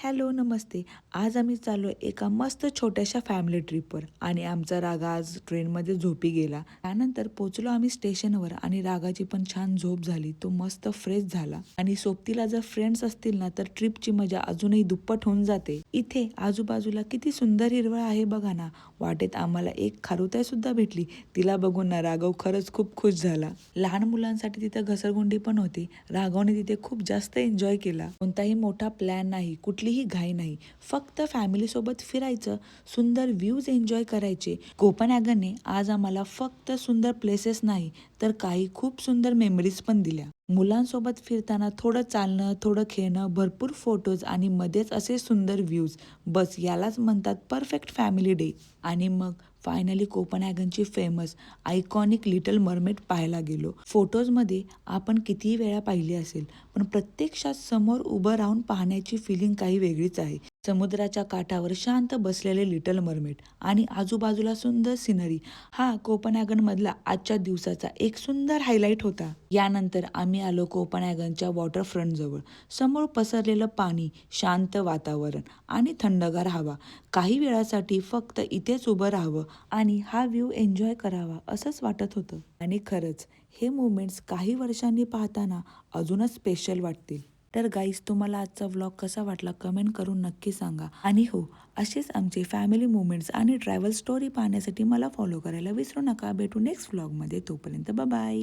Hello, नमस्ते. आज आम्ही चाललोय एका मस्त छोट्याशा फॅमिली ट्रिपवर आणि आमचा रागा आज ट्रेनमध्ये झोपी गेला. त्यानंतर पोहोचलो आम्ही स्टेशनवर आणि रागाची पण छान झोप झाली. तो मस्त फ्रेश झाला आणि सोबतीला जर फ्रेंड्स असतील ना, तर ट्रिपची मजा अजूनही दुप्पट होऊन जाते. इथे आजूबाजूला किती सुंदर हिरवळ आहे बघा ना. वाटेत आम्हाला एक खारुताई सुद्धा भेटली. तिला बघून ना राघव खरंच खूप खुश झाला. लहान मुलांसाठी तिथे घसरगुंडी पण होती. राघवने तिथे खूप जास्त एन्जॉय केला. कोणताही मोठा प्लॅन नाही, कुठलीही घाई नाही, फक्त फॅमिली सोबत फिरायचं, सुंदर व्ह्यूज एन्जॉय करायचे. कोपनहॅगनने आज आम्हाला फक्त सुंदर प्लेसेस नाही तर काही खूप सुंदर मेमरीज पण दिल्या. मुलांसोबत फिरताना थोडं चालणं, थोडं खेळणं, भरपूर फोटोज आणि मध्येच असे सुंदर व्ह्यूज, बस यालाच म्हणतात परफेक्ट फॅमिली डे. आणि मग फायनली कोपनहॅगनची फेमस आयकॉनिक लिटल मरमेड पाहायला गेलो. फोटोजमध्ये आपण कितीही वेळा पाहिली असेल, पण प्रत्यक्षात समोर उभं राहून पाहण्याची फिलिंग काही वेगळीच आहे. समुद्राच्या काठावर शांत बसलेले लिटल मरमेड आणि आजूबाजूला सुंदर सिनरी, हा कोपनहॅगन मधला आजच्या दिवसाचा एक सुंदर हायलाइट होता. यानंतर आम्ही आलो कोपनहॅगनच्या वॉटरफ्रंट जवळ. समोर पसरलेलं पाणी, शांत वातावरण आणि थंडगार हवा. काही वेळासाठी फक्त इथेच उभं राहावं आणि हा व्ह्यू एन्जॉय करावा असंच वाटत होतं. आणि खरंच हे मोमेंट्स काही वर्षांनी पाहताना अजूनच स्पेशल वाटतील. तर गाईज, तुम्हाला आजचा व्लॉग कसा वाटला कमेंट करून नक्की सांगा. आणि हो, असेच आमचे फॅमिली मोमेंट्स आणि ट्रॅव्हल स्टोरी पाहण्यासाठी मला फॉलो करायला विसरू नका. भेटू नेक्स्ट व्लॉगमध्ये. तोपर्यंत बाय.